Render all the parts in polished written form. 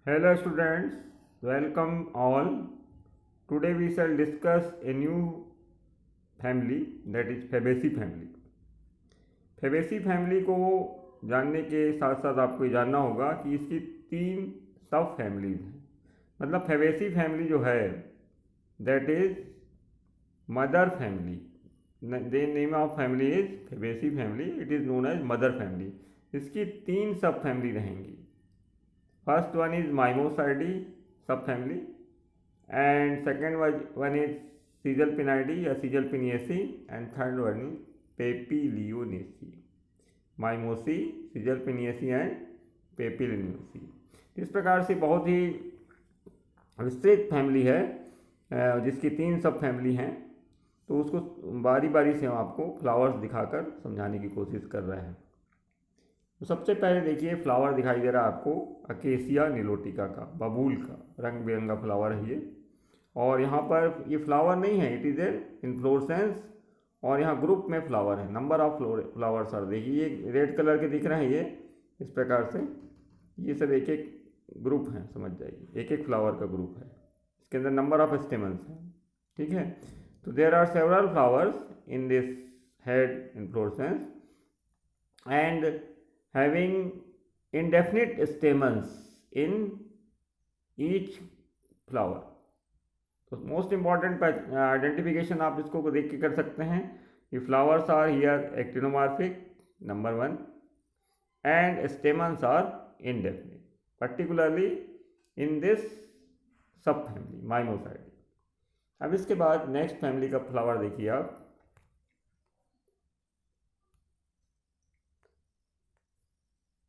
Hello students, welcome all. Today we shall discuss a new family, that is Fabaceae family. Fabaceae family को जानने के साथ साथ आपको ये जानना होगा कि इसकी 3 सब फैमिलीज हैं। मतलब Fabaceae फैमिली जो है that is mother family. The name of family is Fabaceae family, it is known as mother family. इसकी 3 सब फैमिली रहेंगी। First one is Mimosardi subfamily, and second one is Caesalpinidae or Caesalpiniaceae, and third one is Papilionaceae. Mimosardi, Caesalpiniaceae and Papilionaceae। इस प्रकार से बहुत ही विस्तृत family है जिसकी 3 सब फैमिली हैं। तो उसको बारी बारी से हम आपको फ्लावर्स दिखाकर समझाने की कोशिश कर रहे हैं। तो सबसे पहले देखिए फ्लावर दिखाई दे रहा है आपको अकेसिया निलोटिका का, बबूल का रंग बिरंगा फ्लावर है ये। और यहाँ पर ये फ्लावर नहीं है, इट इज़ एन इन्फ्लोरेसेंस, और यहाँ ग्रुप में फ्लावर है। नंबर ऑफ फ्लावर्स आर, देखिए ये रेड कलर के दिख रहे हैं, ये इस प्रकार से ये सब एक एक ग्रुप हैं, समझ जाइए एक एक फ्लावर का ग्रुप है। इसके अंदर नंबर ऑफ स्टेमन्स हैं, ठीक है। तो there are several flowers in this head inflorescence and having indefinite stamens in each flower। तो मोस्ट इम्पॉर्टेंट आइडेंटिफिकेशन आप इसको देख के कर सकते हैं कि flowers are here actinomorphic number 1 and stamens are indefinite, particularly in this sub family Mimosoideae. अब इसके बाद नेक्स्ट फैमिली का फ्लावर देखिए आप,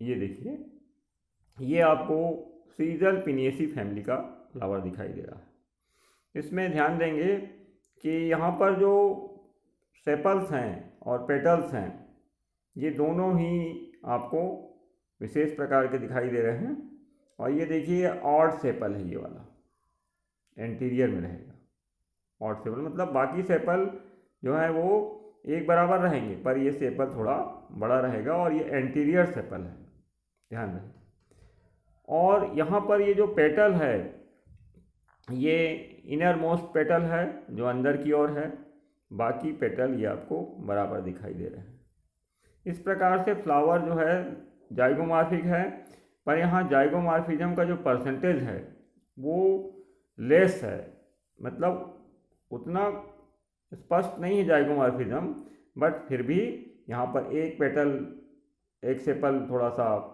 ये देखिए ये आपको सीजलपिनिएसी फैमिली का फ्लावर दिखाई दे रहा है। इसमें ध्यान देंगे कि यहाँ पर जो सेपल्स हैं और पेटल्स हैं ये दोनों ही आपको विशेष प्रकार के दिखाई दे रहे हैं। और ये देखिए ऑड सेपल है, ये वाला एंटीरियर में रहेगा। ऑड सेपल मतलब बाकी सेपल जो है वो एक बराबर रहेंगे, पर ये सेपल थोड़ा बड़ा रहेगा और ये एंटीरियर सेपल है, ध्यान रखें। और यहाँ पर ये जो पेटल है ये इनर मोस्ट पेटल है जो अंदर की ओर है, बाकी पेटल ये आपको बराबर दिखाई दे रहे हैं। इस प्रकार से फ्लावर जो है जाइगोमॉर्फिक है, पर यहाँ जाइगोमॉर्फिज्म का जो परसेंटेज है वो लेस है, मतलब उतना स्पष्ट नहीं है जाइगोमॉर्फिज्म, बट फिर भी यहाँ पर एक पेटल एक सेपल थोड़ा सा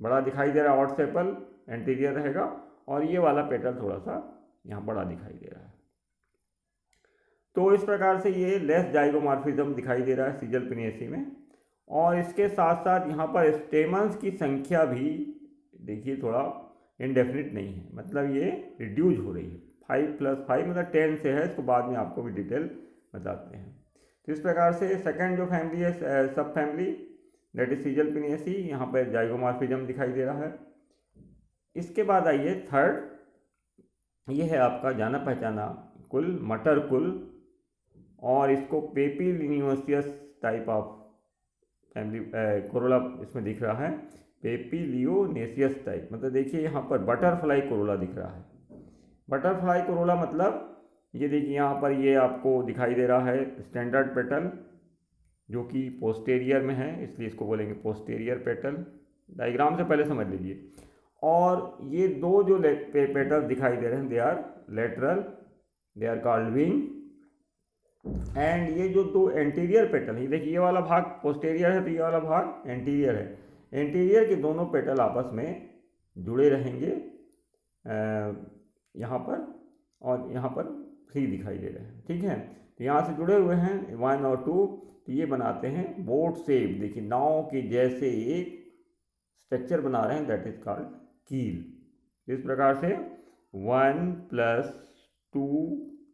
बड़ा दिखाई दे रहा है, ऑड सेपल एंटीरियर रहेगा, और ये वाला पेटल थोड़ा सा यहाँ बड़ा दिखाई दे रहा है। तो इस प्रकार से ये लेस जाइगोमॉर्फिज्म दिखाई दे रहा है सीजलपिनिएसी में। और इसके साथ साथ यहाँ पर स्टेमन्स की संख्या भी देखिए थोड़ा इनडेफिनिट नहीं है, मतलब ये रिड्यूज हो रही है। 5 + 5 मतलब 10 से है, इसको बाद में आपको भी डिटेल बताते हैं। तो इस प्रकार से सेकंड जो फैमिली है सब फैमिली दैट इज सीजलपिनिएसी, यहाँ पर जाइगोमॉर्फिज्म दिखाई दे रहा है। इसके बाद आइए थर्ड, ये है आपका जाना पहचाना कुल मटर कुल, और इसको पेपिलियोनेसियस टाइप ऑफ फैमिली कोरोला इसमें दिख रहा है, पेपिलियोनेसियस टाइप। मतलब देखिए यहाँ पर बटरफ्लाई कोरोला दिख रहा है। बटरफ्लाई कोरोला मतलब ये देखिए यहाँ पर ये आपको दिखाई दे रहा है स्टैंडर्ड पेटल जो कि पोस्टेरियर में है, इसलिए इसको बोलेंगे पोस्टेरियर पेटल। डायग्राम से पहले समझ लीजिए। और ये दो जो पेटल दिखाई दे रहे हैं they are lateral, they are called wing. एंड ये जो दो एंटीरियर पेटल है, देखिए ये वाला भाग पोस्टेरियर है तो ये वाला भाग एंटीरियर है। एंटीरियर के दोनों पेटल आपस में जुड़े रहेंगे यहाँ पर, और यहाँ पर 3 दिखाई दे रहे हैं, ठीक है। तो यहाँ से जुड़े हुए हैं 1 और 2, तो ये बनाते हैं बोट शेप। देखिए नाव के जैसे एक स्ट्रक्चर बना रहे हैं, दैट इज कॉल्ड कील। इस प्रकार से 1 + 2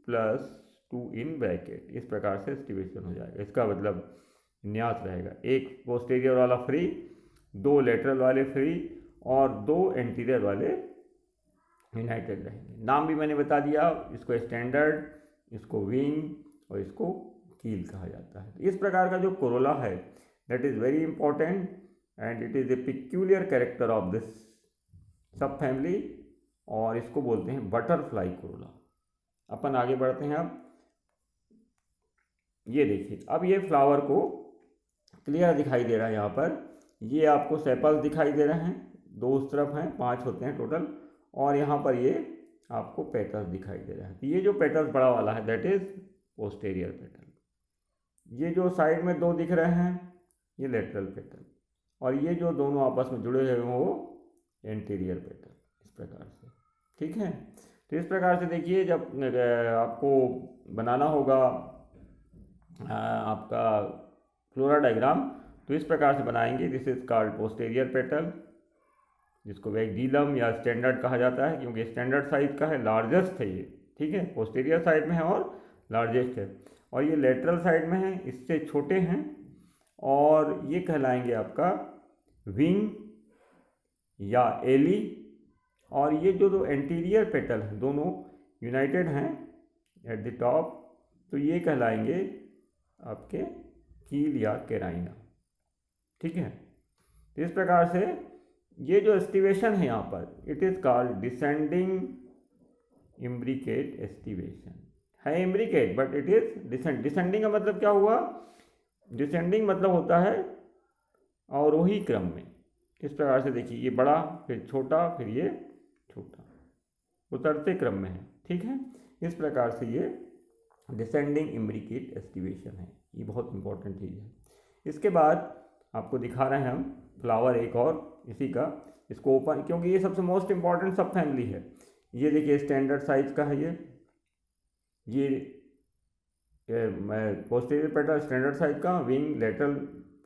+ 2 इन ब्रैकेट, इस प्रकार से डिस्ट्रीब्यूशन हो जाएगा। इसका मतलब विन्यास रहेगा, एक पोस्टेरियर वाला फ्री, 2 लेटरल वाले फ्री, और 2 एंटीरियर वाले यूनाइटेड रहेंगे। नाम भी मैंने बता दिया, इसको स्टैंडर्ड, इसको विंग और इसको कील कहा जाता है। इस प्रकार का जो कोरोला है that is very important and it is a peculiar character of this sub family और इसको बोलते हैं बटरफ्लाई कोरोला। अपन आगे बढ़ते हैं। अब ये देखिए, अब ये फ्लावर को क्लियर दिखाई दे रहा है यहाँ पर। ये आपको सेपल्स दिखाई दे रहे हैं, दो उस तरफ हैं, 5 होते हैं टोटल, और यहाँ पर ये आपको पेटल्स दिखाई दे रहा है। तो ये जो पेटल्स बड़ा वाला है दैट इज पोस्टेरियर पेटल। ये जो साइड में 2 दिख रहे हैं ये लेटरल पेटल, और ये जो दोनों आपस में जुड़े हुए हैं वो एंटीरियर पेटल। इस प्रकार से, ठीक है। तो इस प्रकार से देखिए, जब आपको बनाना होगा आपका फ्लोरा डायग्राम, तो इस प्रकार से बनाएंगे। This is called posterior petal, जिसको वैक्यूलम या स्टैंडर्ड कहा जाता है, क्योंकि स्टैंडर्ड साइज का है, लार्जेस्ट है ये, ठीक है। पोस्टेरियर साइड में है और लार्जेस्ट है, और ये लेटरल साइड में है, इससे छोटे हैं, और ये कहलाएंगे आपका विंग या एली। और ये जो दो एंटीरियर पेटल हैं दोनों यूनाइटेड हैं एट द टॉप, तो ये कहलाएंगे आपके कील या केराइना, ठीक है। तो इस प्रकार से ये जो एस्टिवेशन है यहाँ पर, it is called descending imbricate aestivation. है imbricate but it is descending का मतलब क्या हुआ? डिसेंडिंग मतलब होता है अवरोही क्रम में। इस प्रकार से देखिए, ये बड़ा, फिर छोटा, फिर ये छोटा, उतरते क्रम में है, ठीक है। इस प्रकार से ये डिसेंडिंग इम्ब्रिकेट एस्टिवेशन है, ये बहुत इंपॉर्टेंट चीज़ है। इसके बाद आपको दिखा रहे हैं हम फ्लावर एक और इसी का, इसको ओपन, क्योंकि ये सबसे मोस्ट इम्पॉर्टेंट सब फैमिली है। ये देखिए स्टैंडर्ड साइज का है, ये पोस्टीरियर पेटल स्टैंडर्ड साइज का, विंग लेटरल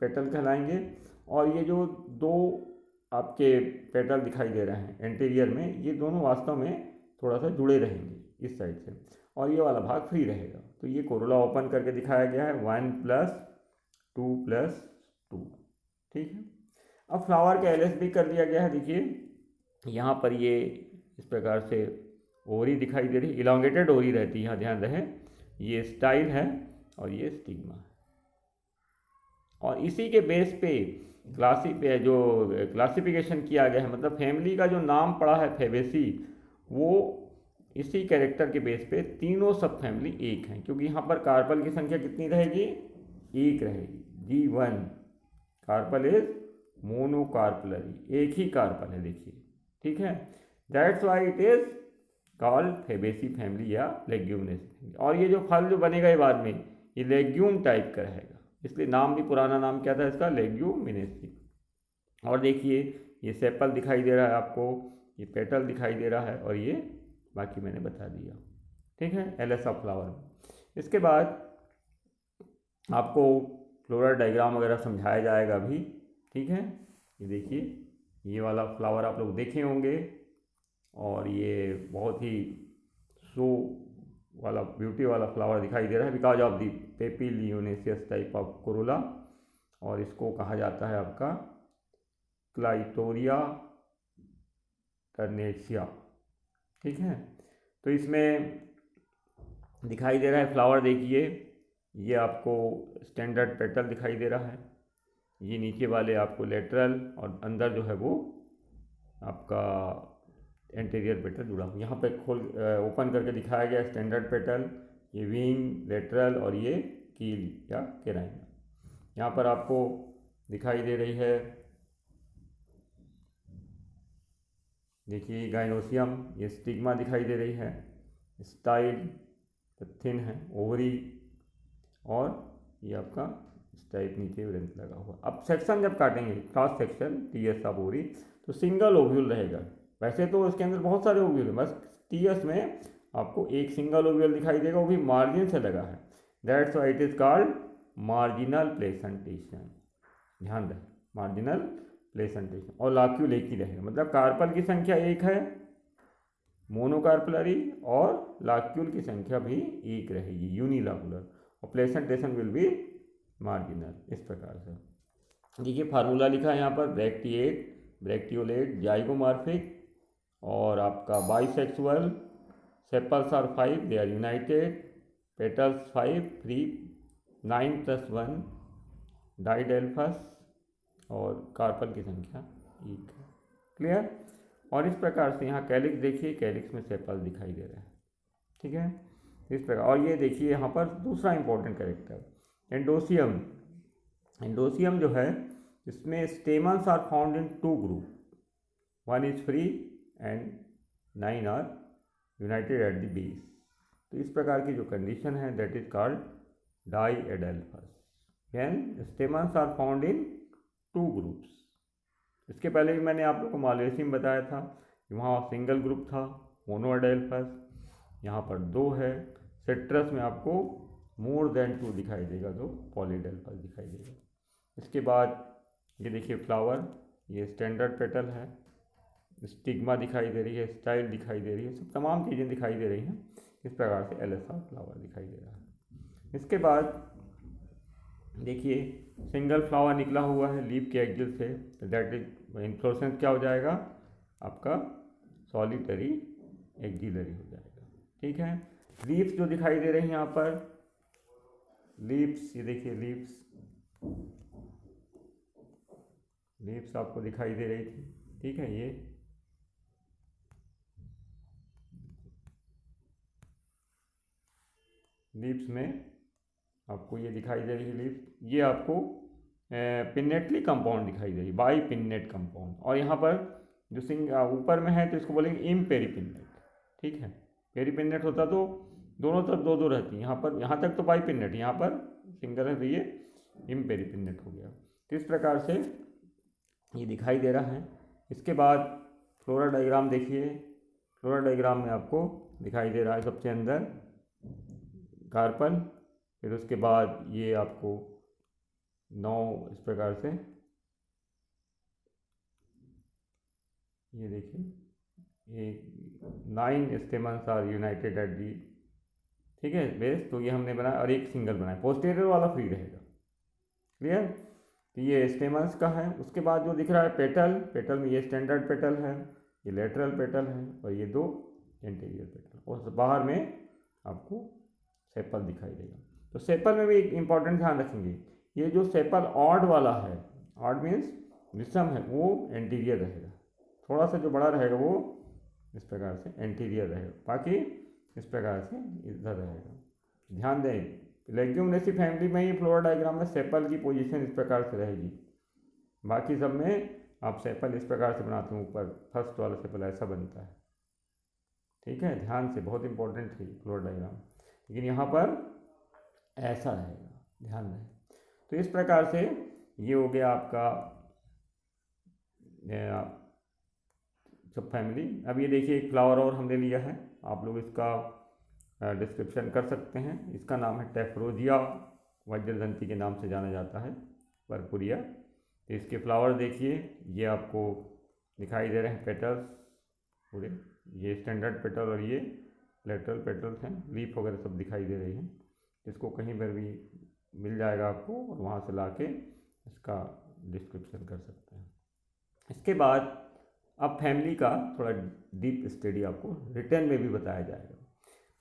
पेटल कहलाएंगे। और ये जो 2 आपके पेटल दिखाई दे रहे हैं एंटीरियर में, ये दोनों वास्तव में थोड़ा सा जुड़े रहेंगे इस साइड से, और ये वाला भाग फ्री रहेगा। तो ये कोरोला ओपन करके दिखाया गया है 1 + 2 + 2, ठीक है। अब फ्लावर का एलएस भी कर दिया गया है। देखिए यहाँ पर ये इस प्रकार से ओरी दिखाई दे रही, इलांगेटेड ओरी रहती है, यहाँ ध्यान रहे। ये स्टाइल है और ये स्टिग्मा है, और इसी के बेस पे क्लासिफिकेशन किया गया है, मतलब फैमिली का जो नाम पड़ा है फेबेसी, वो इसी कैरेक्टर के बेस पे तीनों सब फैमिली एक हैं, क्योंकि यहाँ पर कार्पल की संख्या कितनी रहेगी? 1 रहेगी। G1 कार्पल इज मोनोकार्पलरी, एक ही कार्पल है, देखिए, ठीक है। That's why it is called Fabaceae family या लेग्यूमिनेसी फैमिली। और ये जो फल जो बनेगा ये बाद में, ये लेग्यूम टाइप का रहेगा, इसलिए नाम भी, पुराना नाम क्या था इसका? लेग्यूमिनेसी। और देखिए ये सेपल दिखाई दे रहा है आपको, ये पेटल दिखाई दे रहा है, और ये बाकी मैंने बता दिया, ठीक है, एलएस ऑफ फ्लावर। इसके बाद आपको फ्लोरल डायग्राम वगैरह समझाया जाएगा अभी, ठीक है। ये देखिए, ये वाला फ्लावर आप लोग देखे होंगे, और ये बहुत ही शो वाला, ब्यूटी वाला फ्लावर दिखाई दे रहा है, because of the papilionaceous type of corolla, और इसको कहा जाता है आपका क्लाइटोरिया टर्नेशिया, ठीक है। तो इसमें दिखाई दे रहा है फ्लावर, देखिए ये आपको स्टैंडर्ड पेटल दिखाई दे रहा है, ये नीचे वाले आपको लेटरल, और अंदर जो है वो आपका एंटीरियर पेटल जुड़ा हुआ। यहाँ पे खोल ओपन करके दिखाया गया स्टैंडर्ड पेटल, ये विंग, लेटरल, और ये कील या केराइना। यहाँ पर आपको दिखाई दे रही है, देखिए गाइनोसियम, ये स्टिग्मा दिखाई दे रही है, स्टाइल थिन है, ओवरी, और ये आपका टाइप नीचे लेंथ लगा हुआ। अब सेक्शन जब काटेंगे, cross section TS of ovary, तो सिंगल ओव्यूल रहेगा। वैसे तो इसके अंदर बहुत सारे ओव्यूल हैं, बस टीएस में आपको एक सिंगल ओव्यूल दिखाई देगा, वो भी मार्जिन से लगा है। That's why it is called marginal placentation. ध्यान दें, मार्जिनल प्लेसेंटेशन। और लाक्यूल एक ही रहेगा, मतलब कार्पल की संख्या 1 है मोनोकार्पलरी, और लाक्यूल की संख्या भी 1 रहेगी यूनिलाकुलर, और प्लेसेंटेशन विल बी मार्जिनल। इस प्रकार से देखिए फार्मूला लिखा है यहाँ पर, ब्रैक्टियोलेट, जाइगोमॉर्फिक, और आपका bisexual, sepals are 5, they are united, petals 5, 3, 9 + 1 diadelphous, और कार्पल की संख्या 1 है। क्लियर? और इस प्रकार से यहाँ कैलिक्स देखिए, कैलिक्स में सेपल दिखाई दे रहे हैं, ठीक है, इस प्रकार। और ये देखिए यहाँ पर दूसरा इंपॉर्टेंट कैरेक्टर एंडोसियम। एंडोसियम जो है इसमें स्टेमन्स आर फाउंड इन 2 ग्रुप, 1 is free and 9 are united at the base. तो इस प्रकार की जो कंडीशन है that is called diadelphous, when stamens are found in 2 groups. इसके पहले भी मैंने आप लोग को मालवेसी में बताया था, वहाँ सिंगल ग्रुप था मोनोएडेल्फस, यहाँ पर 2 है। सिट्रस में आपको मोर देन 2 दिखाई देगा, तो पॉलीडेल्फस दिखाई देगा। इसके बाद ये देखिए फ्लावर, ये स्टैंडर्ड पेटल है, स्टिग्मा दिखाई दे रही है, स्टाइल दिखाई दे रही है, सब तमाम चीज़ें दिखाई दे रही हैं। इस प्रकार से एलएसआर फ्लावर दिखाई दे रहा है। इसके बाद देखिए सिंगल फ्लावर निकला हुआ है लीफ के एक्सिल से, दैट इज इन्फ्लोरेसेंस क्या हो जाएगा आपका सॉलिटरी एक्सिलरी हो जाएगा, ठीक है। लीव्स जो दिखाई दे रही हैं यहाँ पर, लीव्स, ये देखिए लीव्स, लीव्स आपको दिखाई दे रही थी, ठीक है। ये लीव्स में आपको ये दिखाई दे रही है लीव्स, ये आपको पिन्नेटली कंपाउंड दिखाई दे रही है, बाई पिन्नेट कंपाउंड। और यहाँ पर जो ऊपर में है तो इसको बोलेंगे इम पेरीपिन्नेट, ठीक है। पेरीपिन्नेट होता तो दोनों तरफ 2-2 रहती, यहाँ पर यहाँ तक तो बाई पिन्नेट, यहाँ पर सिंगल है तो ये इम पेरीपिन्नेट हो गया। तो इस प्रकार से ये दिखाई दे रहा है। इसके बाद फ्लोरा डायग्राम देखिए, फ्लोरा डायग्राम में आपको दिखाई दे रहा है सबसे अंदर कार्पल, फिर उसके बाद ये आपको 9 इस प्रकार से, ये देखिए ये 9 stamens are united at the, ठीक है, बेस। तो ये हमने बनाया और एक सिंगल बनाया, पोस्टीरियर वाला फ्री रहेगा, क्लियर। तो ये स्टेमन्स का है। उसके बाद जो दिख रहा है पेटल, पेटल में ये स्टैंडर्ड पेटल है, ये लेटरल पेटल है और ये 2 एंटीरियर पेटल, और बाहर में आपको सेपल दिखाई देगा। तो सेपल में भी एक इम्पॉर्टेंट ध्यान रखेंगे, ये जो सेपल ऑड वाला है, ऑड मीन्स विषम है, वो एंटीरियर रहेगा, थोड़ा सा जो बड़ा रहेगा वो इस प्रकार से एंटीरियर रहेगा, बाकी इस प्रकार से इधर रहेगा। ध्यान दें लेग्यूमिनेसी फैमिली में ही फ्लोरा डायग्राम में सेपल की पोजीशन इस प्रकार से रहेगी, बाकी सब में आप सेपल इस प्रकार से बनाते हैं, ऊपर फर्स्ट वाला सेपल ऐसा बनता है, ठीक है। ध्यान से, बहुत इंपॉर्टेंट है फ्लोरा डायग्राम, लेकिन यहाँ पर ऐसा रहेगा, ध्यान रहे। तो इस प्रकार से ये हो गया आपका सब फैमिली। अब ये देखिए एक फ्लावर और हमने लिया है, आप लोग इसका डिस्क्रिप्शन कर सकते हैं। इसका नाम है टेफ्रोजिया वज्रदंती के नाम से जाना जाता है, परपुरिया। तो इसके फ्लावर देखिए, ये आपको दिखाई दे रहे हैं पेटल्स पूरे, ये स्टैंडर्ड पेटल और ये लेटरल पेटल्स हैं, लीफ वगैरह सब दिखाई दे रही हैं। इसको कहीं पर भी मिल जाएगा आपको और वहाँ से लाके इसका डिस्क्रिप्शन कर सकते हैं। इसके बाद अब फैमिली का थोड़ा डीप स्टडी आपको रिटर्न में भी बताया जाएगा।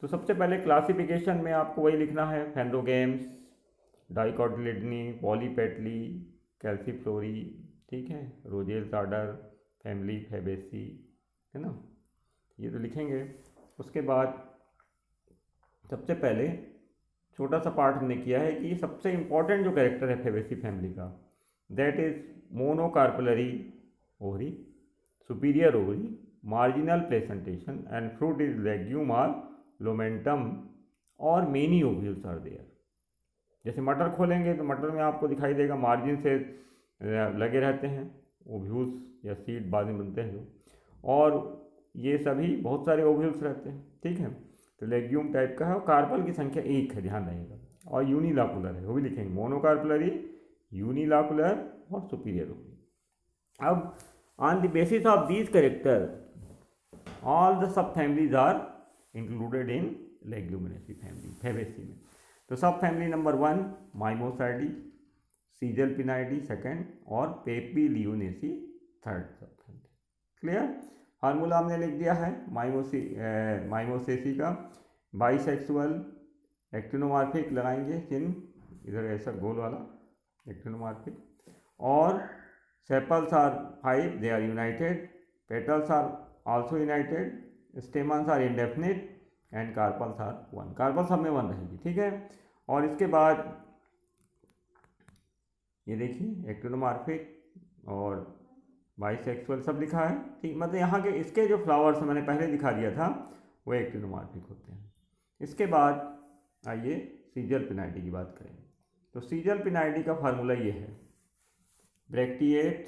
तो सबसे पहले क्लासिफिकेशन में आपको वही लिखना है, फेंड्रोगेम्स, डाइकोटिलिडनी, पॉलीपेटली, कैल्सीफ्लोरी, ठीक है, रोजेल्स ऑर्डर, फैमिली फैबेसी, है ना, ये तो लिखेंगे। उसके बाद सबसे पहले छोटा सा पार्ट हमने किया है कि सबसे इम्पॉर्टेंट जो कैरेक्टर है फैबेसी फैमिली का, that is monocarpellary ovary, superior ovary, marginal placentation and fruit is legume or lomentum और मेनी ओव्यूल्स आर देयर। जैसे मटर खोलेंगे तो मटर में आपको दिखाई देगा मार्जिन से लगे रहते हैं ओव्यूल्स या सीड बाद में बनते हैं जो, और ये सभी बहुत सारे ओव्यूल्स रहते हैं, ठीक है। तो लेग्यूम टाइप का है और कार्पल की संख्या 1 है, ध्यान रहेगा, और यूनिलाकुलर है, वो भी लिखेंगे, मोनोकार्पलरी, यूनिलाकुलर और सुपीरियर ओवरी। अब on the basis of these character all the sub families are included in Leguminosae family, Fabaceae में। तो sub family number 1 Mimosoideae, Caesalpinioideae second और Papilionaceae third sub family, clear. Formula हमने लिख दिया है माइमोसेसी का, bisexual, actinomorphic लगाएंगे चिन्ह इधर ऐसा गोल वाला एक्टिनोमॉर्फिक, और sepals are 5, they are united, petals are also united, stamens are indefinite and carpels are one. Carpel sub में वन रहेगी, ठीक है। और इसके बाद ये देखिए एक्टिनोमॉर्फिक और बाइसेक्सुअल सब लिखा है, ठीक। मतलब यहाँ के इसके जो फ्लावर्स मैंने पहले दिखा दिया था वो एक्टिनोमॉर्फिक होते हैं। इसके बाद आइए सीजल पिनाइडी की बात करें। तो सीजल पिनाइडी का फार्मूला ये है, ब्रैक्टिएट,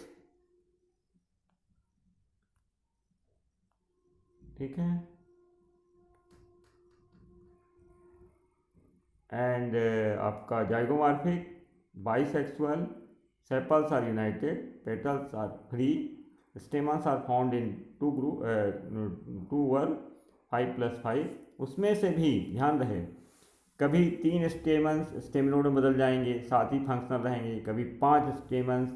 ठीक है, एंड आपका zygomorphic, bisexual, sepals are united, petals are free, stamens are found in two group, two whorl 5+5। उसमें से भी ध्यान रहे कभी 3 स्टेमन्स स्टेमिनोड में बदल जाएंगे, साथ ही फंक्शनल रहेंगे, कभी 5 स्टेमन्स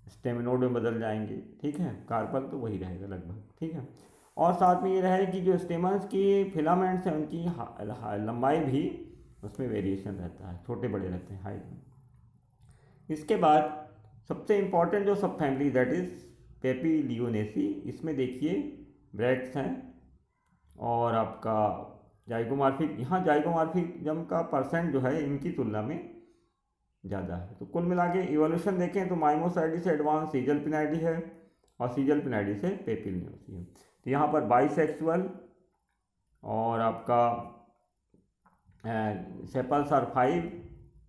स्टेमिनोड में बदल जाएंगे, ठीक है। कार्पल तो वही रहेगा लगभग, ठीक है। और साथ में ये रहे कि जो स्टेमन्स की फिलामेंट्स हैं उनकी लंबाई भी उसमें वेरिएशन रहता है, छोटे बड़े रहते हैं हाइट में। इसके बाद सबसे इम्पॉर्टेंट जो सब फैमिली दैट इज़ पेपिलियोनेसी, इसमें देखिए ब्रैक्ट्स हैं और आपका जाइगोमॉर्फिक, यहाँ जाइगोमॉर्फिज्म का परसेंट जो है इनकी तुलना में ज़्यादा है। तो कुल मिला के इवोल्यूशन देखें तो माइमोसाइडी से एडवांस सीजल पिनाइडी है और सीजल पिनाइडी से पेपिलियोनेसी है। तो यहाँ पर बाइसेक्सुअल और आपका sepals are 5,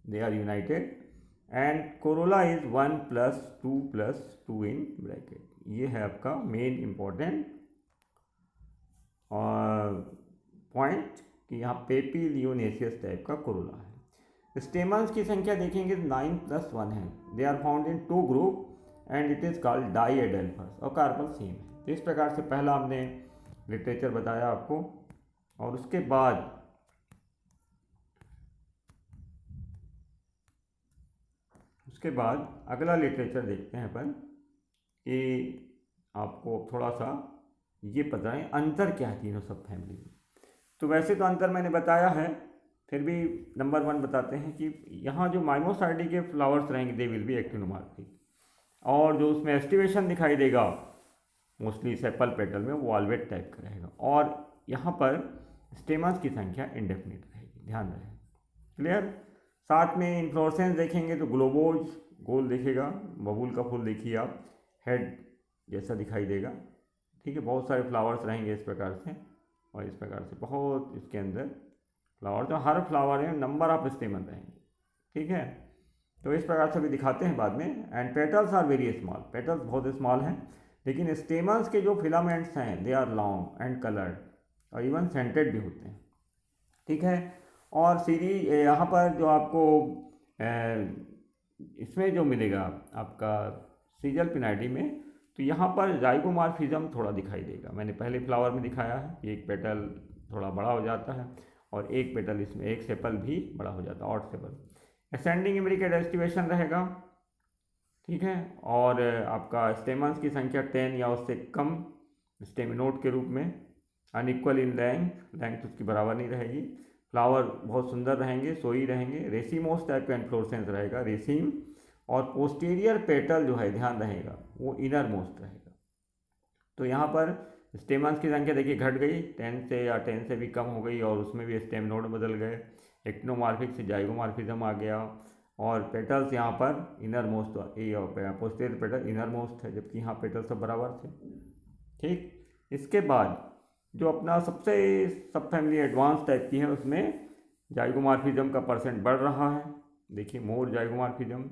they are united, and corolla is 1+2+2 in bracket. ये है आपका मेन इम्पॉर्टेंट पॉइंट कि यहाँ पेपिलियोनेसियस टाइप का कोरोला है। स्टेमन्स की संख्या देखेंगे तो 9+1 है, they are found in 2 group and it is called diadelphous, और कार्पल सेम है। तो इस प्रकार से पहला हमने लिटरेचर बताया आपको, और उसके बाद अगला लिटरेचर देखते हैं अपन कि आपको थोड़ा सा ये पता है अंतर क्या है तीनों सब फैमिली में। तो वैसे तो अंतर मैंने बताया है, फिर भी नंबर 1 बताते हैं कि यहाँ जो माइमोसाइडी के फ्लावर्स रहेंगे दे विल बी एक्टिनोमॉर्फिक, और जो उसमें एस्टिवेशन दिखाई देगा मोस्टली सेपल पेटल में वो वॉल्वेट टाइप का रहेगा, और यहाँ पर स्टेमन्स की संख्या इंडेफिनिट रहेगी, ध्यान रहे, क्लियर। साथ में इन्फ्लोरेसेंस देखेंगे तो ग्लोबोज गोल दिखेगा, बबूल का फूल देखिए आप, हेड जैसा दिखाई देगा, ठीक है। बहुत सारे फ्लावर्स रहेंगे इस प्रकार से, और इस प्रकार से बहुत इसके अंदर फ्लावर, तो हर फ्लावर में नंबर ऑफ स्टेमन रहेंगे, ठीक है। तो इस प्रकार से भी दिखाते हैं बाद में। And petals are very small, petals बहुत स्मॉल हैं, लेकिन स्टेमन्स के जो फिलामेंट्स हैं they are long and coloured और इवन सेंटेड भी होते हैं, ठीक है। और सीरीज यहाँ पर जो आपको इसमें जो मिलेगा आपका सीजल पिनाइडी में, तो यहाँ पर जाइगोमॉर्फिज्म थोड़ा दिखाई देगा। मैंने पहले फ्लावर में दिखाया है कि एक पेटल थोड़ा बड़ा हो जाता है और एक पेटल इसमें एक सेपल भी बड़ा हो जाता है, odd sepal. Ascending imbricate aestivation रहेगा, ठीक है। और आपका स्टेमन्स की संख्या 10 या उससे कम स्टेमिनोड के रूप में, अनइक्वल इन लेंथ उसकी बराबर नहीं रहेगी। फ्लावर बहुत सुंदर रहेंगे, सोई रहेंगे, रेसिमोस टाइप का इन्फ्लोरेसेंस रहेगा, रेसिम, और पोस्टीरियर पेटल जो है ध्यान रहेगा वो इनर मोस्ट रहेगा। तो यहाँ पर स्टेमन्स की संख्या देखिए घट गई 10 से या 10 से भी कम हो गई, और उसमें भी स्टेमिनोड बदल गए, एक्टिनोमॉर्फिक से जाइगोमॉर्फिज्म आ गया, और पेटल्स यहाँ पर inner most, posterior petal inner most है, जबकि यहाँ पेटल सब बराबर थे, ठीक। इसके बाद जो अपना सबसे सब फैमिली एडवांस टाइप की है उसमें जाइगोमॉर्फिज्म का परसेंट बढ़ रहा है, देखिए more zygomorphism.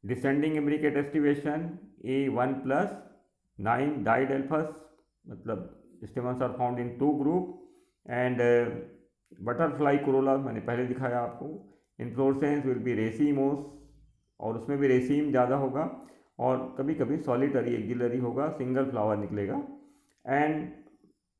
Descending imbricate aestivation A1+9 diadelphous, मतलब stamens are found in 2 group, and butterfly corolla मैंने पहले दिखाया आपको। इन्फ्लोरेसेंस विल बी रेसिमोस, और उसमें भी रेसिम ज़्यादा होगा, और कभी कभी सॉलिटरी एक्जिलरी होगा, सिंगल फ्लावर निकलेगा। एंड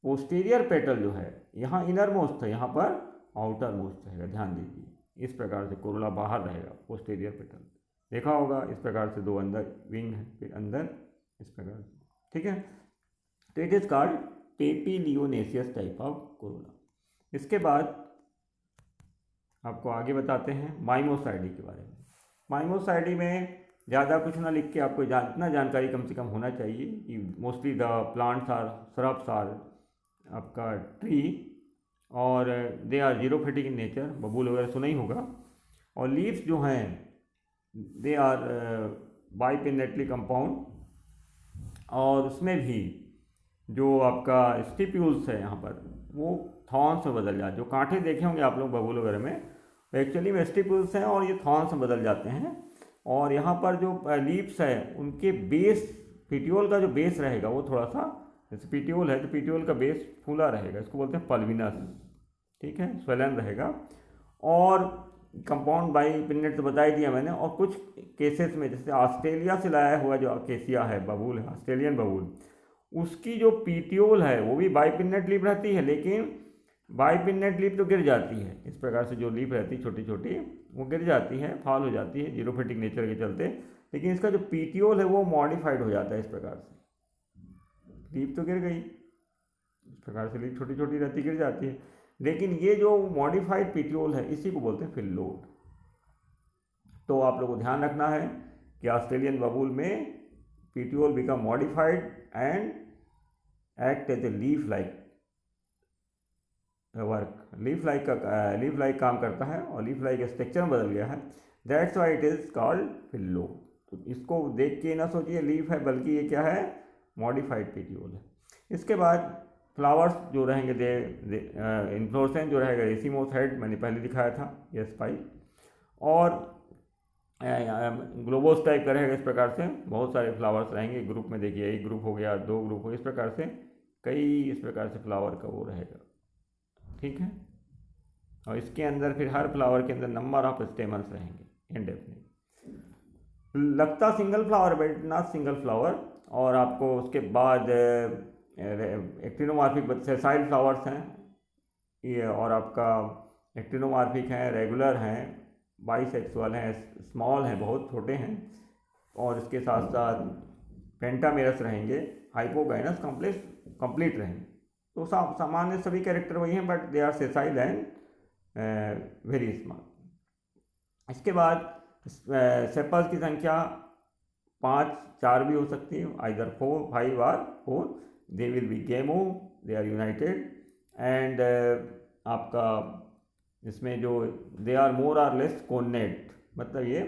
पोस्टीरियर पेटल जो है यहाँ इनर मोस्ट है, यहाँ पर आउटर मोस्ट रहेगा, ध्यान दीजिए। इस प्रकार से कोरोला बाहर रहेगा, पोस्टीरियर पेटल देखा होगा, इस प्रकार से 2 अंदर विंग है, फिर अंदर इस प्रकार से, ठीक है। तो it is called papilionaceous type of corolla. इसके बाद आपको आगे बताते हैं माइमोसाइडी के बारे में। माइमोसाइडी में ज़्यादा कुछ ना लिख के आपको इतना जानकारी कम से कम होना चाहिए कि mostly the plants are shrubs are आपका ट्री और they are xerophytic in nature, बबूल वगैरह सुना ही होगा। और लीव्स जो हैं दे आर बाइपिनेटली कंपाउंड, और उसमें भी जो आपका स्टिप्यूल्स है यहाँ पर वो थॉर्न्स में बदल जाते हैं। जो कांटे देखे होंगे आप लोग बबूल वगैरह में, एक्चुअली में स्टिप्यूल्स हैं और ये थॉर्न्स में बदल जाते हैं। और यहाँ पर जो लीव्स है उनके बेस, पिटियोल का जो बेस रहेगा वो थोड़ा सा, जैसे पिटियोल है तो पिटियोल का बेस फूला रहेगा, इसको बोलते हैं पल्विनस, ठीक है, स्वेलन रहेगा। और कंपाउंड बाइपिनेट तो बता ही दिया मैंने। और कुछ केसेस में जैसे ऑस्ट्रेलिया से लाया हुआ जो अकेसिया है बबूल है, ऑस्ट्रेलियन बबूल, उसकी जो पीटियोल है वो भी बाइपिनेट लीफ रहती है, लेकिन बाइपिनेट लीफ तो गिर जाती है। इस प्रकार से जो लीफ रहती है छोटी छोटी वो गिर जाती है, फॉल हो जाती है जीरोफिटिक नेचर के चलते। लेकिन इसका जो पीटियोल है वो मॉडिफाइड हो जाता है। इस प्रकार से लीफ तो गिर गई, इस प्रकार से लीफ छोटी छोटी रहती गिर जाती है, लेकिन ये जो मॉडिफाइड पीटियोल है इसी को बोलते हैं फिल्लोड। तो आप लोगों को ध्यान रखना है कि ऑस्ट्रेलियन बबूल में petiole become modified and act as a leaf like work, leaf like काम करता है और लीफ लाइक स्ट्रक्चर में बदल गया है। That's why it is called फिल्लो। तो इसको देख के ना सोचिए लीफ है, बल्कि ये क्या है, मॉडिफाइड पीटियोल है। इसके बाद फ्लावर्स जो रहेंगे दे इन्फ्लोरेसेंस जो रहेगा रेसिमोस हेड, मैंने पहले दिखाया था, ये स्पाइक। और ग्लोबोस टाइप का रहेगा। इस प्रकार से बहुत सारे फ्लावर्स रहेंगे ग्रुप में, देखिए एक ग्रुप हो गया, दो ग्रुप हो, इस प्रकार से कई इस प्रकार से फ्लावर का वो रहेगा, ठीक है। और इसके अंदर फिर हर फ्लावर के अंदर नंबर ऑफ स्टेमन्स रहेंगे इनडेफिनिट। लगता single flower but not single flower. और आपको उसके बाद एक्टिनोमॉर्फिक सेसाइल फ्लावर्स हैं ये, और आपका एक्टिनोमॉर्फिक हैं, रेगुलर हैं, बाइसेक्सुअल हैं, स्मॉल हैं, बहुत छोटे हैं। और इसके साथ साथ पेंटामेरस रहेंगे, हाइपोगाइनस कंप्लीट रहेंगे। तो सामान्य सभी कैरेक्टर वही हैं, but they are sessile and very small. इसके बाद सेपल्स की संख्या 5, 4 भी हो सकती है, आइदर 4, 5 और 4। दे विल बी गेमो, दे आर यूनाइटेड एंड आपका इसमें जो दे आर मोर और लेस कोनेट, मतलब ये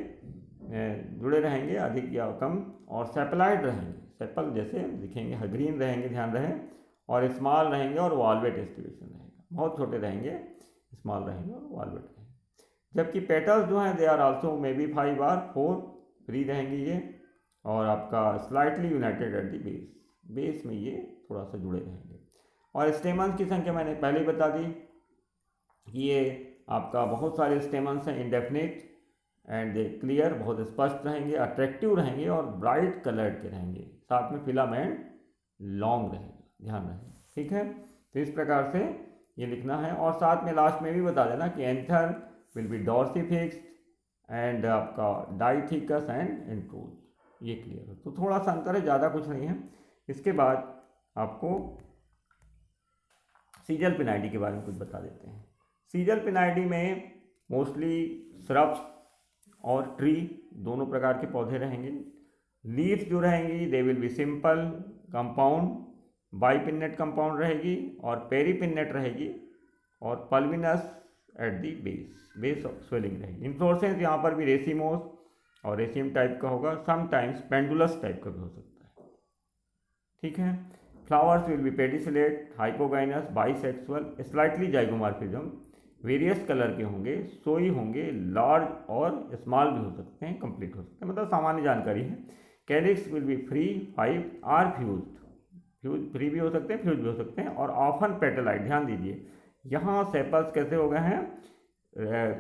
जुड़े रहेंगे अधिक या कम, और सेपलाइड रहेंगे, सेपल जैसे दिखेंगे, ग्रीन रहेंगे, ध्यान रहे, और स्मॉल रहेंगे और वाल्वेट डिस्ट्रीब्यूशन रहेगा, बहुत छोटे रहेंगे, स्मॉल रहेंगे और वाल्वेट रहेंगे। जबकि पेटल्स जो हैं they are also may be 5 और 4 फ्री रहेंगे ये, और आपका slightly united at the base में ये थोड़ा सा जुड़े रहेंगे। और स्टेमन्स की संख्या मैंने पहले ही बता दी कि ये आपका बहुत सारे स्टेमन्स हैं, इंडेफिनिट एंड दे क्लियर, बहुत स्पष्ट रहेंगे, अट्रैक्टिव रहेंगे और ब्राइट कलर्ड के रहेंगे, साथ में फिलामेंट लॉन्ग रहेगा, ध्यान रहे, ठीक है। तो इस प्रकार से ये लिखना है। और साथ में लास्ट में भी बता देना कि एंथर विल बी डॉर्सिफिक्स्ड एंड आपका डाइथिकस एंड इंट्रूज, ये क्लियर हो। तो थोड़ा सा अंतर है, ज़्यादा कुछ नहीं है। इसके बाद आपको सीजल पिनाइडी के बारे में कुछ बता देते हैं। सीजल पिनाइडी में मोस्टली श्रब्स और ट्री दोनों प्रकार के पौधे रहेंगे। लीव्स जो रहेंगी they will be simple compound, bipinnate compound रहेगी और पेरीपिन्नेट रहेगी, और pulvinus at the base of swelling रहेगी। इन्फ्लोरेसेंस यहाँ पर भी रेसिमोस और रेसिम टाइप का होगा, समटाइम्स पेंडुलस टाइप का भी हो सकता है, ठीक है। Flowers will be pedicellate, hypogynous, bisexual, slightly zygomorphism, various colour के होंगे, सोई होंगे, लार्ज और स्मॉल भी हो सकते हैं, कंप्लीट हो सकते हैं, मतलब सामान्य जानकारी है। Calyx will be free, 5 are fused, free भी हो सकते हैं, फ्यूज भी हो सकते हैं, और ऑफन पेटलाइट, ध्यान दीजिए यहाँ सेपल्स कैसे हो गए हैं,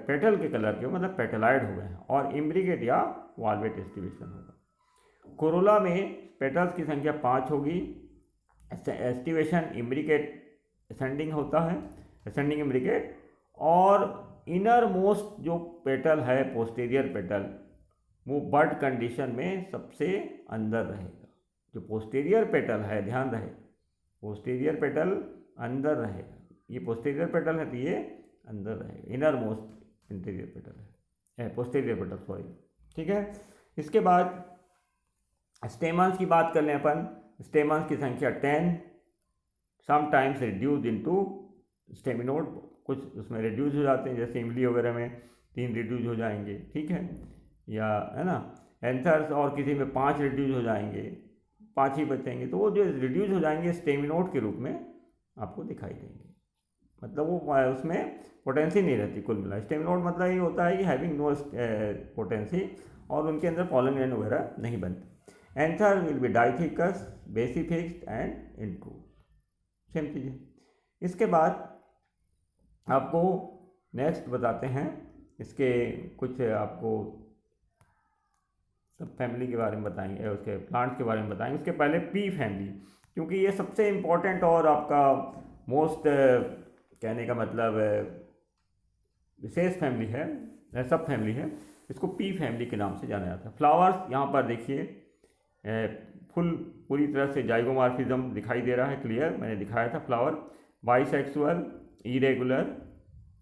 पेटल के कलर के, मतलब पेटलाइड हो गए हैं, और इम्ब्रिगेट या वाल्वेट डिस्ट्रीब्यूशन होगा। कोरोला में पेटल्स की संख्या 5 होगी, एस्टिवेशन इम्ब्रिकेट असेंडिंग होता है, असेंडिंग इम्ब्रिकेट, और इनर मोस्ट जो पेटल है पोस्टीरियर पेटल वो बड कंडीशन में सबसे अंदर रहेगा। जो पोस्टीरियर पेटल है, ध्यान रहे, पोस्टीरियर पेटल अंदर रहेगा, ये पोस्टीरियर पेटल है तो ये अंदर रहेगा, इनर मोस्ट इंटीरियर पेटल है, पोस्टीरियर पेटल, सॉरी, ठीक है। इसके बाद स्टेमन्स की बात कर लें अपन, स्टेमन्स की संख्या 10, समटाइम्स रिड्यूज इनटू स्टेमिनोड, कुछ उसमें रिड्यूज हो जाते हैं, जैसे इमली वगैरह में 3 रिड्यूज हो जाएंगे, ठीक है, या है ना, एंथर्स और किसी में 5 रिड्यूज हो जाएंगे, 5 ही बचेंगे, तो वो जो रिड्यूज हो जाएंगे स्टेमिनोड के रूप में आपको दिखाई देंगे, मतलब वो उसमें पोटेंसी नहीं रहती कुल मिला। स्टेमिनोड मतलब ये होता है कि हैविंग नो पोटेंसी, और उनके अंदर पॉलन ग्रैन वगैरह नहीं बनते। Anther will be dithecous, basifixed and introrse, same चीज़ है। इसके बाद आपको नेक्स्ट बताते हैं, इसके कुछ आपको सब फैमिली के बारे में बताएंगे, उसके प्लांट्स के बारे में बताएंगे। उसके पहले पी फैमिली, क्योंकि ये सबसे इम्पोर्टेंट और आपका मोस्ट कहने का मतलब विशेष फैमिली है, सब फैमिली है, इसको पी फैमिली के नाम से जाना जाता है। फ्लावर्स यहाँ पर देखिए, फुल पूरी तरह से जाइगोमॉर्फिज्म दिखाई दे रहा है, क्लियर, मैंने दिखाया था। फ्लावर बाइसेक्सुअल, इरेगुलर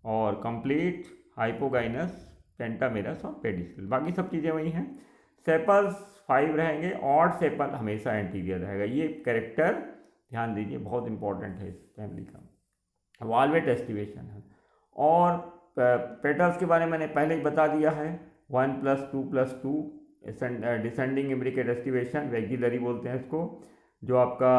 और कंप्लीट, हाइपोगाइनस, पेंटामेरस और पेडिस्टल, बाकी सब चीज़ें वही हैं। सेपल्स 5 रहेंगे, ऑड सेपल हमेशा एंटीरियर रहेगा, ये कैरेक्टर ध्यान दीजिए, बहुत इंपॉर्टेंट है इस फैमिली का। वाल्वेट एस्टिवेशन है, और पेटल्स के बारे में मैंने पहले ही बता दिया है, 1+2+2 डिसेंडिंग इम्ब्रिकेट एस्टिवेशन, वेक्सिलरी बोलते हैं इसको, जो आपका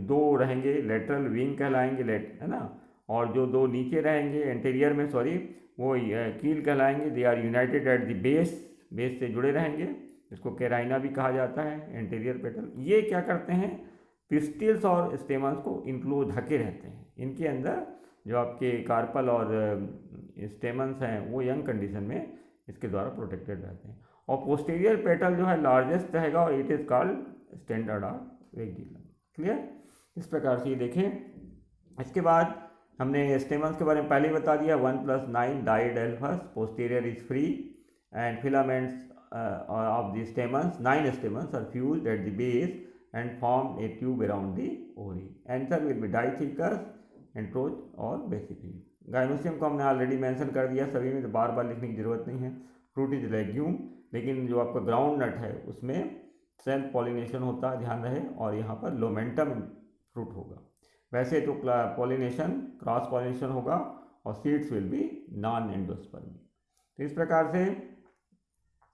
2 रहेंगे लेटरल विंग कहलाएंगे, है ना, और जो 2 नीचे रहेंगे एंटीरियर में, सॉरी, वो कील कहलाएंगे। They are united at the base, base से जुड़े रहेंगे, इसको कैराइना भी कहा जाता है, एंटीरियर पेटल। ये क्या करते हैं, पिस्टिल्स और स्टेमन्स को इंक्लोज ढके रहते हैं, इनके अंदर जो आपके कार्पल और स्टेमन्स हैं वो यंग कंडीशन में इसके द्वारा प्रोटेक्टेड रहते हैं। और पोस्टीरियर पेटल जो है लार्जेस्ट रहेगा, और it is called standard of वेक्सिलम, clear. इस प्रकार से ये देखें। इसके बाद हमने स्टेमन्स के बारे में पहले ही बता दिया, 1+9 didelphous, posterior is free and filaments of the stamens, 9 stamens are fused at the base and form a tube around the ovary. Anther will be diathecus, entroth और basiphill। गाइनोसियम को हमने ऑलरेडी मेंशन कर दिया, सभी में तो बार बार लिखने की जरूरत नहीं है। फ्रूट इज लेग्यूम, लेकिन जो आपका ग्राउंड नट है उसमें सेल्फ पॉलिनेशन होता है, ध्यान रहे, और यहाँ पर लोमेंटम फ्रूट होगा। वैसे तो पॉलिनेशन क्रॉस पॉलिनेशन होगा, और seeds will be non endospermic. तो इस प्रकार से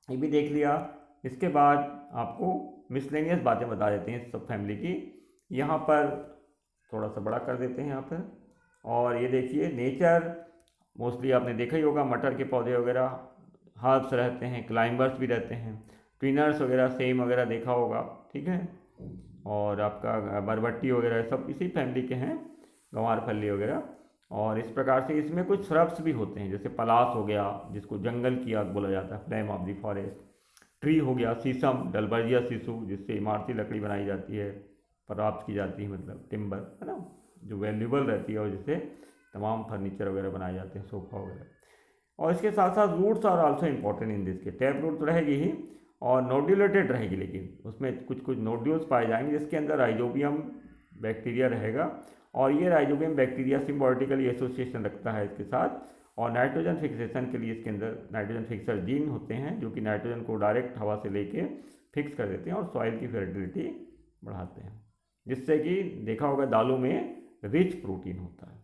ये भी देख लिया। इसके बाद आपको मिसलेनियस बातें बता देते हैं सब फैमिली की, यहाँ पर थोड़ा सा बड़ा कर देते हैं यहाँ पर। और ये देखिए नेचर, मोस्टली आपने देखा ही होगा, मटर के पौधे वगैरह, हर्ब्स रहते हैं, क्लाइंबर्स भी रहते हैं, ट्विनर्स वगैरह, सेम वगैरह देखा होगा, ठीक है, और आपका बरबट्टी वगैरह सब इसी फैमिली के हैं, गंवारफली वगैरह। और इस प्रकार से इसमें कुछ श्रब्स भी होते हैं, जैसे पलास हो गया जिसको जंगल की आग बोला जाता है, flame of the forest. Tree हो गया शीशम, डलबर्जिया शिशु, जिससे इमारती लकड़ी बनाई जाती है, प्राप्त की जाती है, मतलब टिम्बर, है ना, जो वैल्यूबल रहती है और जिससे तमाम फर्नीचर वगैरह बनाए जाते हैं, सोफा वगैरह। और इसके साथ साथ roots are also important in this case, tap root तो रहेगी ही, और नोड्यूलेटेड रहेगी, लेकिन उसमें कुछ कुछ नोड्यूल्स पाए जाएंगे जिसके अंदर राइजोबियम बैक्टीरिया रहेगा, और ये राइजोबियम बैक्टीरिया सिम्बायोटिकली एसोसिएशन रखता है इसके साथ। और नाइट्रोजन फिक्सेशन के लिए इसके अंदर नाइट्रोजन फिक्सर जीन होते हैं, जो कि नाइट्रोजन को डायरेक्ट हवा से लेके फिक्स कर देते हैं और सॉइल की फर्टिलिटी बढ़ाते हैं, जिससे कि देखा होगा दालों में रिच प्रोटीन होता है।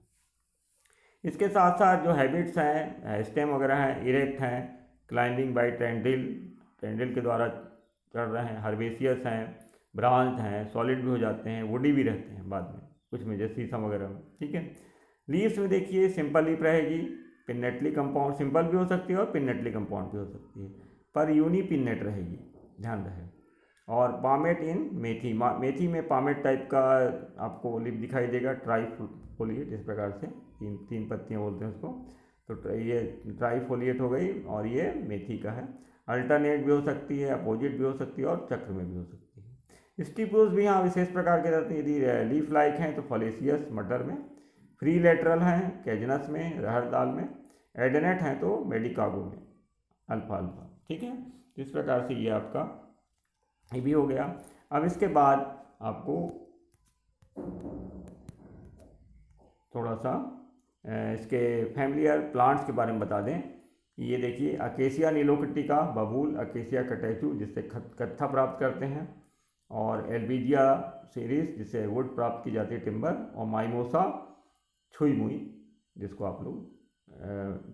इसके साथ साथ जो हैबिट्स हैं, स्टेम वगैरह हैं, इरेक्ट हैं, क्लाइंबिंग बाय टेंडिल के द्वारा चढ़ रहे हैं, हर्बेसियस हैं, ब्रांच हैं, सॉलिड भी हो जाते हैं, वुडी भी रहते हैं बाद में कुछ में, जैसे शीशम वगैरह में, ठीक है। लीव्स में देखिए सिंपल लीफ रहेगी, पिन्नेटली कंपाउंड, सिंपल भी हो सकती है और पिन्नेटली कंपाउंड भी हो सकती है, पर यूनी पिन्नेट रहेगी, ध्यान रहे। और पामेट इन मेथी, मेथी में पामेट टाइप का आपको लीफ दिखाई देगा, ट्राइफोलिएट, इस प्रकार से तीन पत्तियाँ बोलते हैं उसको, तो ये ट्राइफोलिएट हो गई, और ये मेथी का है। अल्टरनेट भी हो सकती है, अपोजिट भी हो सकती है, और चक्र में भी हो सकती है। स्टिपुल्स भी यहाँ विशेष प्रकार के रहते हैं, यदि लीफ लाइक हैं तो फॉलेसियस मटर में, फ्री लेटरल हैं कैजनस में, रहर दाल में, एडेनेट हैं तो मेडिकागो में, अल्फा, ठीक है। इस प्रकार से ये आपका ये भी हो गया। अब इसके बाद आपको थोड़ा सा इसके फैमिलियर प्लांट्स के बारे में बता दें। ये देखिए अकेसिया नीलोखट्टिका, बबूल, अकेसिया कटैचू जिससे कत्था प्राप्त करते हैं, और एल्बीजिया सीरीज जिससे वुड प्राप्त की जाती है, टिम्बर, और माइमोसा छुई मुई जिसको आप लोग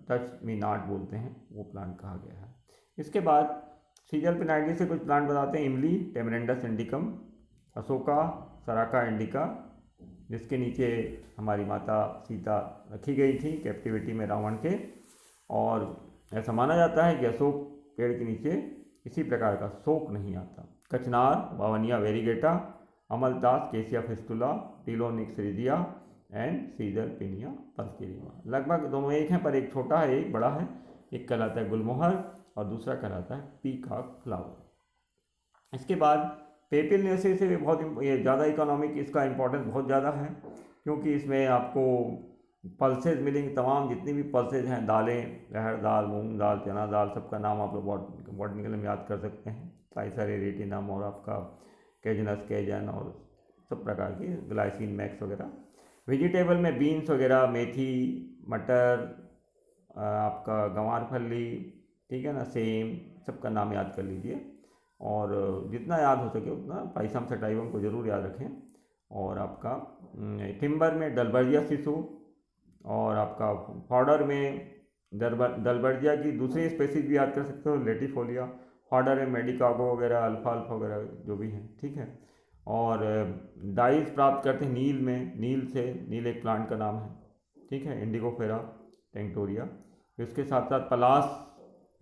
टच मी नॉट बोलते हैं, वो प्लांट कहा गया है। इसके बाद सीजल पिनाइडी से कुछ प्लांट बताते हैं। इमली, टेमरेंडस इंडिकम, अशोका, सराका इंडिका जिसके नीचे हमारी माता सीता रखी गई थी कैप्टिविटी में रावण के, और ऐसा माना जाता है कि अशोक पेड़ के नीचे किसी प्रकार का शोक नहीं आता। कचनार, बावनिया वेरीगेटा, अमलतास, केसिया फिस्टुला, टिलोनिक्स रिजिया एंड सीजल पिनिया पल्केरिया। लगभग दोनों एक हैं पर एक छोटा है एक बड़ा है। एक कहलाता है गुलमोहर और दूसरा कहलाता है पीकॉक फ्लावर। इसके बाद पेपिलनेसी से भी बहुत ये ज़्यादा इकोनॉमिक, इसका इम्पोर्टेंस बहुत ज़्यादा है क्योंकि इसमें आपको पल्सेज मिलेंगे। तमाम जितनी भी पल्सेज हैं, दालें, अरहर दाल, मूंग दाल, चना दाल, सबका नाम आप लोग बॉटनिकल में याद कर सकते हैं। काइसर एरेटिनम और आपका कैजनस कैजन और सब प्रकार की ग्लाइसिन मैक्स वगैरह। वेजिटेबल में बीन्स वगैरह, मेथी, मटर, आपका गंवार फली, ठीक है ना, सेम, सबका नाम याद कर लीजिए और जितना याद हो सके उतना पाइसम सटाइवम को ज़रूर याद रखें। और आपका टिम्बर में डलबर्जिया शिशु, और आपका फॉडर में डलबर्जिया की दूसरी स्पेसीज भी याद कर सकते हो, लेटिफोलिया। फॉडर में मेडिकागो वगैरह, अल्फाल्फा वगैरह जो भी हैं, ठीक है। और डाइज प्राप्त करते हैं नील में, नील से, नील एक प्लांट का नाम है, ठीक है, इंडिगोफेरा टेंक्टोरिया। इसके साथ साथ पलास,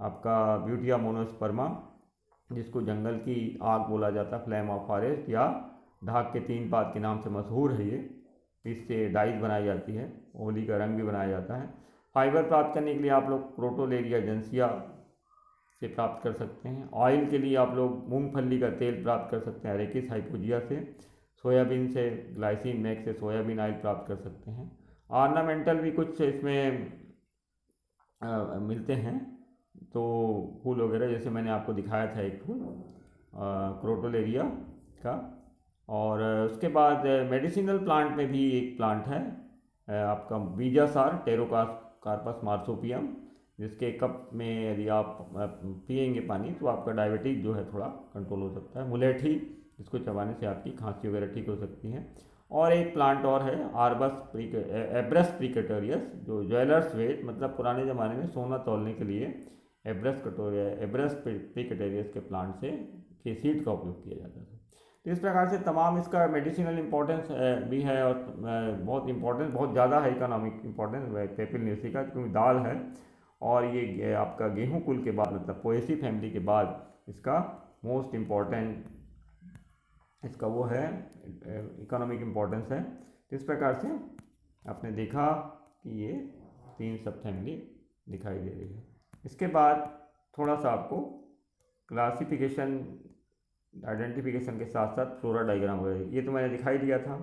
आपका ब्यूटिया मोनोस्पर्मा जिसको जंगल की आग बोला जाता है, फ्लेम ऑफ फॉरेस्ट, या ढाक के 3 पात के नाम से मशहूर है ये। इससे डाइज बनाई जाती है, होली का रंग भी बनाया जाता है। फाइबर प्राप्त करने के लिए आप लोग क्रोटोलेरिया जेंसिया से प्राप्त कर सकते हैं। ऑयल के लिए आप लोग मूंगफली का तेल प्राप्त कर सकते हैं अरेकिस हाइपोजिया से। सोयाबीन से, ग्लाइसिन मैक्स से सोयाबीन ऑयल प्राप्त कर सकते हैं। ऑर्नामेंटल भी कुछ इसमें मिलते हैं, तो फूल वगैरह, जैसे मैंने आपको दिखाया था एक फूल क्रोटोलेरिया का। और उसके बाद मेडिसिनल प्लांट में भी एक प्लांट है आपका बीजासार, टेरोकार्पस मार्सोपियम, जिसके कप में यदि आप पिएंगे पानी तो आपका डायबिटीज जो है थोड़ा कंट्रोल हो सकता है। मुलेठी, जिसको चबाने से आपकी खांसी वगैरह ठीक हो सकती है। और एक प्लांट और है एब्रस प्रिकटोरियस, जो ज्वेलर्स वेट, मतलब पुराने ज़माने में सोना तौलने के लिए एब्रस प्रिकटोरियस के प्लांट से के सीड का उपयोग किया जाता था। तो इस प्रकार से तमाम इसका मेडिसिनल इम्पोर्टेंस भी है और बहुत इम्पोर्टेंस बहुत ज़्यादा है, इकोनॉमिक इम्पोर्टेंस पेपिलनेसी का, क्योंकि दाल है और ये आपका गेहूं कुल के बाद, मतलब पोएसी फैमिली के बाद इसका मोस्ट इम्पॉर्टेंट इसका वो है इकोनॉमिक इम्पोर्टेंस है। तो इस प्रकार से आपने देखा कि ये 3 सब फैमिली दिखाई दे रही है। इसके बाद थोड़ा सा आपको क्लासिफिकेशन, आइडेंटिफिकेशन के साथ साथ फ्लोरा डायग्राम वगैरह, ये तो मैंने दिखाई दिया था,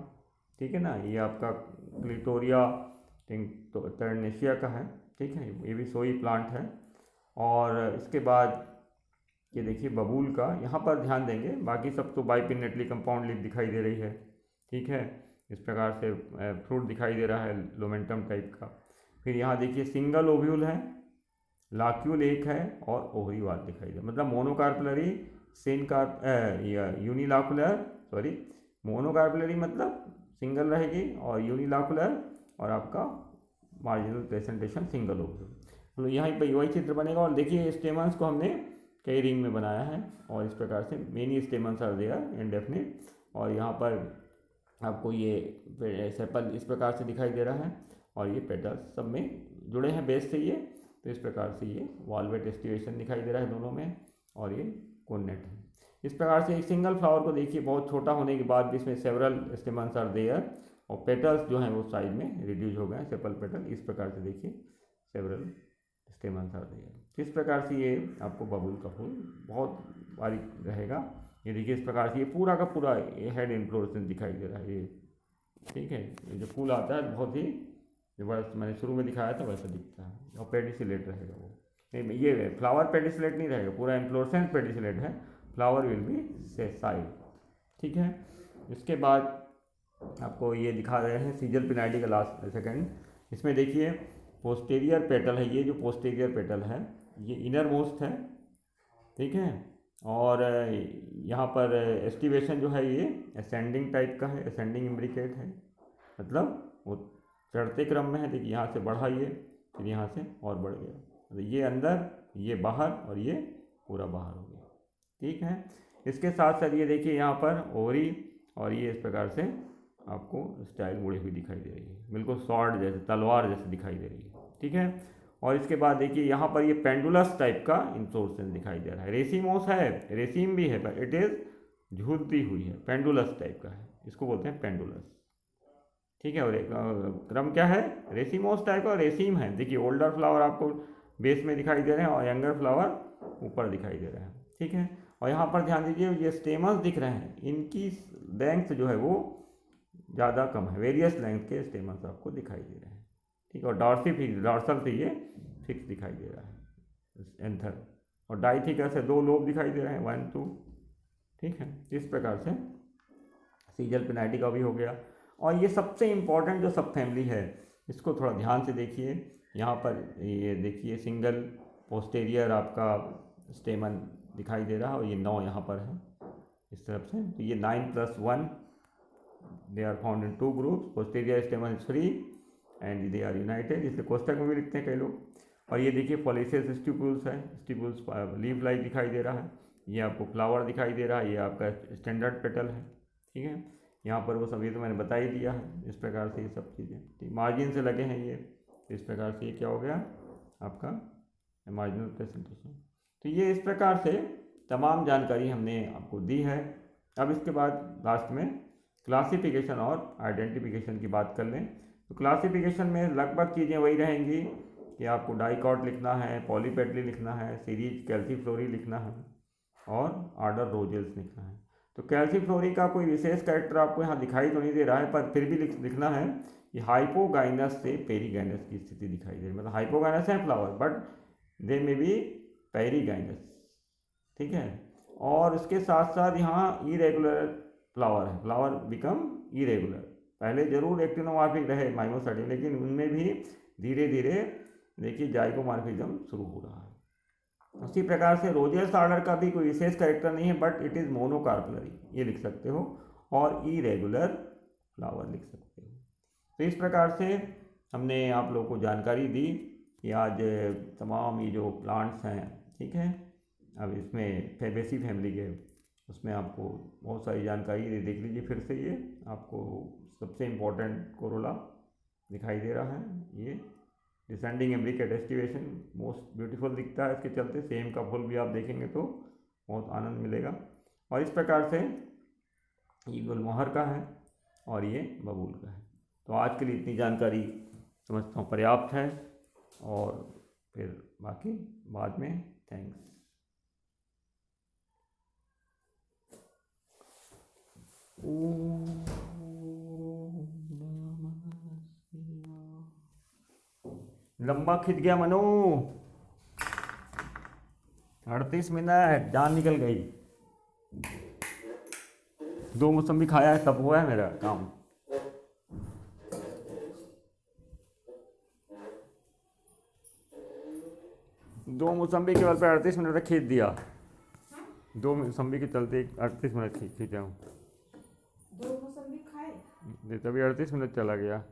ठीक है ना। ये आपका क्लिटोरिया टर्नेशिया का है, ठीक है, ये भी सोई प्लांट है। और इसके बाद ये देखिए बबूल का, यहाँ पर ध्यान देंगे, बाकी सब तो बाइपिनेटली कंपाउंड लीफ दिखाई दे रही है, ठीक है। इस प्रकार से फ्रूट दिखाई दे रहा है लोमेंटम टाइप का। फिर यहाँ देखिए सिंगल ओव्यूल है, लाक्यूल एक है और ओवरीवाल दिखाई दे, मतलब मोनोकार्पलरी, मोनोकार्पलरी मतलब सिंगल रहेगी, और यूनिलाकुलर और आपका मार्जिनल प्रेजेंटेशन सिंगल ओव्यूल। तो यहाँ पर वही चित्र बनेगा। और देखिए स्टेमन्स को हमने कई रिंग में बनाया है और इस प्रकार से many stamens are there indefinite. और यहाँ पर आपको ये सेपल इस प्रकार से दिखाई दे रहा है और ये पेटल्स सब में जुड़े हैं बेस से ये। तो इस प्रकार से ये वॉल्वेट एस्टिवेशन दिखाई दे रहा है दोनों में, और ये कोनेट है। इस प्रकार से एक सिंगल फ्लावर को देखिए बहुत छोटा होने के बाद भी इसमें सेवरल स्टेमन्स आर देयर, और पेटल्स जो हैं वो साइड में रिड्यूस हो गए हैं, सेपल पेटल। इस प्रकार से देखिए सेवरल स्टेमन्स आर देयर। इस प्रकार से ये आपको बबूल का फूल बहुत बारीक रहेगा। ये देखिए इस प्रकार से ये पूरा का पूरा ये हेड इन्फ्लोरेसेंस दिखाई दे रहा है ये, ठीक है। ये जो फूल आता है बहुत ही जबरदस्त, मैंने शुरू में दिखाया था वैसा दिखता है, और पेडिसिलेट रहेगा वो। नहीं, ये फ्लावर पेडिसिलेट नहीं रहेगा, पूरा इन्फ्लोरेसेंस पेडिसिलेट है, फ्लावर विल बी सेसाइल, ठीक है। इसके बाद आपको ये दिखा रहे हैं सीजल पिनाइडी का लास्ट सेकेंड। इसमें देखिए पोस्टीरियर पेटल है, ये जो पोस्टीरियर पेटल है ये इनर मोस्ट है, ठीक है। और यहाँ पर एस्टिवेशन जो है ये असेंडिंग टाइप का है, असेंडिंग इम्ब्रिकेट है, मतलब वो चढ़ते क्रम में है। देखिए यहाँ से बढ़ा ये, फिर यहाँ से और बढ़ गया, तो ये अंदर, ये बाहर और ये पूरा बाहर हो गया, ठीक है। इसके साथ साथ ये देखिए यहाँ पर ओवरी, और ये इस प्रकार से आपको स्टाइल मुड़ी हुई दिखाई दे रही है, बिल्कुल स्वॉर्ड जैसे, तलवार जैसे दिखाई दे रही है, ठीक है। और इसके बाद देखिए यहाँ पर ये पेंडुलस टाइप का इंफ्लोरेसेंस दिखाई दे रहा है। रेसिमोस है, रेसिम भी है, पर इट इज झूलती हुई है, पेंडुलस टाइप का है, इसको बोलते हैं पेंडुलस, ठीक है। और क्रम क्या है, रेसिमोस टाइप का, रेसिम है। देखिए ओल्डर फ्लावर आपको बेस में दिखाई दे रहे हैं और यंगर फ्लावर ऊपर दिखाई दे रहे हैं, ठीक है। और यहाँ पर ध्यान दीजिए ये स्टेमस दिख रहे हैं, इनकी लेंथ जो है वो ज़्यादा कम है, वेरियस लेंथ के स्टेमस आपको दिखाई दे रहे हैं, ठीक है। और डॉर्सल से ये फिक्स दिखाई दे रहा है एंथर, और डाइथिकस से 2 लोब दिखाई दे रहे हैं, 1 2, ठीक है। इस प्रकार से सीजल पिनाइटी का भी हो गया। और ये सबसे इम्पॉर्टेंट जो सब फैमिली है, इसको थोड़ा ध्यान से देखिए। यहाँ पर ये देखिए सिंगल पोस्टेरियर आपका स्टेमन दिखाई दे रहा है, और ये 9 यहाँ पर है इस तरफ से, तो ये 9+1 they are found in 2 groups, posterior stamen is free and they are united, इसलिए कोष्टक में भी लिखते हैं कई लोग। और ये देखिए फॉलिसेस स्टिपुल्स है, स्टिपुल्स लीफ लाइक दिखाई दे रहा है, ये आपको फ्लावर दिखाई दे रहा है, ये आपका स्टैंडर्ड पेटल है, ठीक है। यहाँ पर वो सभी तो मैंने बता ही दिया है, इस प्रकार से ये सब चीज़ें, ठीक, मार्जिन से लगे हैं ये, इस प्रकार से ये क्या हो गया आपका मार्जिनल प्रेजेंटेशन। तो ये इस प्रकार से तमाम जानकारी हमने आपको दी है। अब इसके बाद लास्ट में क्लासिफिकेशन और आइडेंटिफिकेशन की बात कर लें। तो क्लासिफिकेशन में लगभग चीज़ें वही रहेंगी कि आपको डाइकॉट लिखना है, पॉलीपेटली लिखना है, सीरीज कैल्सीफ्लोरी लिखना है, और आर्डर रोजेल्स लिखना है। तो कैल्सीफ्लोरी का कोई विशेष कैरेक्टर आपको यहाँ दिखाई तो नहीं दे रहा है, पर फिर भी लिखना है कि हाइपोगाइनस से पेरीगाइनस की स्थिति दिखाई दे रही है, मतलब हाइपोगाइनस है फ्लावर बट दे में भी पेरीगाइनस, ठीक है। और उसके साथ साथ यहाँ इरेगुलर फ्लावर है, फ्लावर बिकम इरेगुलर, पहले जरूर एक्टिनोमॉर्फिक रहे माइमोसाइटिन, लेकिन उनमें भी धीरे धीरे देखिए जाइगोमॉर्फिज्म शुरू हो रहा है। उसी प्रकार से रोजेल्स आर्डर का भी कोई विशेष कैरेक्टर नहीं है, बट इट इज़ मोनोकार्पलरी, ये लिख सकते हो, और इरेगुलर फ्लावर लिख सकते हो। तो इस प्रकार से हमने आप लोगों को जानकारी दी कि आज तमाम ये जो प्लांट्स हैं, ठीक है, अब इसमें फेबेसी फैमिली के, उसमें आपको बहुत सारी जानकारी देख लीजिए फिर से। ये आपको सबसे इम्पोर्टेंट कोरोला दिखाई दे रहा है, ये descending imbricate aestivation most beautiful दिखता है, इसके चलते सेम का फूल भी आप देखेंगे तो बहुत आनंद मिलेगा। और इस प्रकार से ये गुलमोहर का है और ये बबूल का है। तो आज के लिए इतनी जानकारी समझता हूँ पर्याप्त है, और फिर बाकी बाद में। थैंक्स। लंबा खिंच गया मनु, 38 मिनट, जान निकल गई। 2 मौसमी खाया है तब हुआ है मेरा काम। दो मौसम्बी के बल पे 38 मिनट तक खींच दिया। 2 मौसम्बी के चलते 38 मिनट खींचा हूँ, 2 मौसम्बी खाए तभी 38 मिनट चला गया।